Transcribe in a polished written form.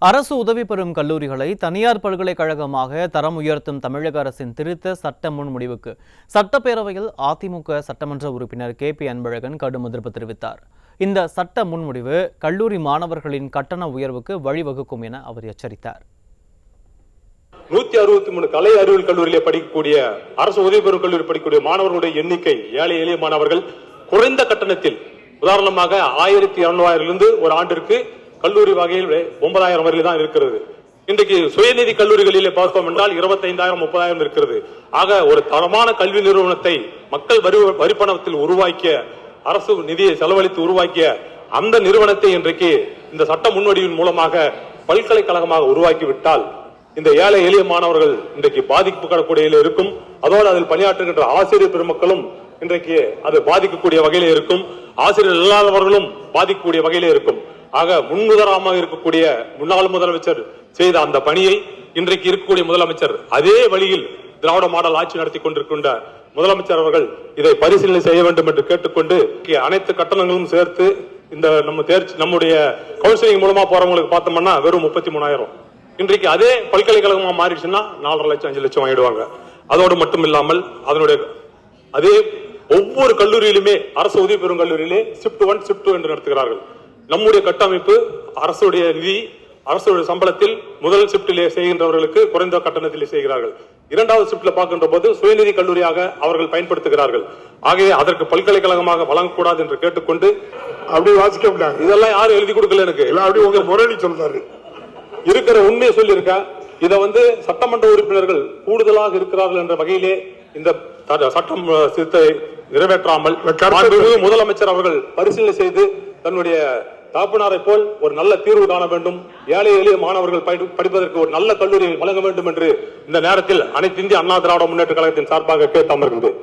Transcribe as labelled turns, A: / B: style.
A: அரசு உதவி பெறும் கல்லூரிகளை தனியார் பல்கலைக்கழகமாக தரம் உயர்த்தும் தமிழக அரசின் திருத்த சட்ட முன்வடிவுக்கு சட்டப்பேரவையில் அதிமுக சட்டமன்ற உறுப்பினர் KP அன்பழகன் கடும் எதிர்ப்பு தெரிவித்தார். இந்த சட்ட முன்வடிவு கல்லூரி மாணவர்களின் கட்டண உயர்வுக்கு வழிவகுக்கும் என அவர் எச்சரித்தார்.
B: 163 கலை அறிவியல் கல்லூரியிலே படிக்கக்கூடிய அரசு உதவி பெறும் கல்லூரி படிக்கக்கூடிய மாணவர்களுடைய எண்ணிக்கை ஏழை எளிய மாணவர்கள் குறைந்த கட்டணத்தில் உதாரணமாக 1200 ஒரு ஆண்டிற்கு கல்லூரி வகையில் 9000 வரையில் தான் இருக்கிறது. இன்றைக்கு சுயநிதி கல்லூரிகளிலே பார்த்தோம் என்றால் 25,000 30,000 இருக்கிறது. ஆக ஒரு தரமான கல்வி நிறுவனத்தை மக்கள் வரிப்பணத்தில் உருவாக்கிய அரசு நிதியை செலவழித்து உருவாக்கிய அந்த நிறுவனத்தை இன்றைக்கு இந்த சட்ட முன்வடிவின் மூலமாக பல்கலைக்கழகமாக உருவாக்கிவிட்டால் இந்த ஏழை எளிய மாணவர்கள் இன்றைக்கு பாதிக்கப்படக்கூடிய இருக்கும். அதோடு அதில் பணியாற்றுகின்ற ஆசிரியர் பெருமக்களும் இன்றைக்கு அது பாதிக்கக்கூடிய வகையிலே இருக்கும். ஆசிரியர் இல்லாதவர்களும் பாதிக்கக்கூடிய வகையிலே இருக்கும். ஆக முன்னுதாரணமாக இருக்கக்கூடிய முன்னாள் முதலமைச்சர் செய்த அந்த பணியை இன்றைக்கு இருக்கக்கூடிய முதலமைச்சர் அதே வழியில் திராவிட மாடல் ஆட்சி நடத்தி கொண்டிருக்கின்ற முதலமைச்சர் அவர்கள் இதை பரிசீலனை செய்ய வேண்டும் என்று கேட்டுக்கொண்டு அனைத்து கட்டணங்களும் சேர்த்து இந்த நம்முடைய கவுன்சிலிங் மூலமா போறவங்களுக்கு பார்த்தோம்னா வெறும் 33,000. இன்றைக்கு அதே பல்கலைக்கழகமா மாறிடுச்சுன்னா 4.5 லட்சம் 5 லட்சம் ஆயிடுவாங்க. அதோடு மட்டும் இல்லாமல் அதனுடைய அதே ஒவ்வொரு கல்லூரியிலுமே அரசு உதவி பெறும் கல்லூரியிலே ஷிப்ட் 1 ஷிப்ட் 2 என்று நடத்துகிறார்கள். நம்முடைய கட்டமைப்பு அரசுடைய நிதி அரசுடைய சம்பளத்தில் முதல் ஷிப்டிலே செய்கின்றவர்களுக்கு குறைந்த கட்டணத்திலே செய்கிறார்கள். இரண்டாவது ஷிப்ட்ல பார்க்கின்ற போது சுயநிதி கல்லூரியாக அவர்கள் பயன்படுத்துகிறார்கள். ஆகவே அதற்கு பல்கலைக்கழகமாக வழங்கக்கூடாது என்று கேட்டுக்கொண்டு
C: அப்படி வாசிக்க முடியாது.
B: இதெல்லாம் யாரும் எழுதி கொடுக்கல எனக்கு.
C: அப்படி உங்க முரளி சொல்றாரு.
B: இருக்கிற உண்மையை சொல்லியிருக்க இதை சட்டமன்ற உறுப்பினர்கள் கூடுதலாக இருக்கிறார்கள் என்ற வகையிலே இந்த சட்டம் சிறுத்தை நிறைவேற்றாமல் முதலமைச்சர் அவர்கள் பரிசீலனை செய்து தன்னுடைய தாப்பனாரை போல் ஒரு நல்ல தீர்வு காண வேண்டும். ஏழை எளிய மாணவர்கள் படிப்பதற்கு ஒரு நல்ல கல்லூரியை வழங்க வேண்டும் என்று இந்த நேரத்தில் அனைத்து இந்திய அண்ணா திராவிட முன்னேற்ற கழகத்தின் சார்பாக கேட்டு அமர்கின்றேன்.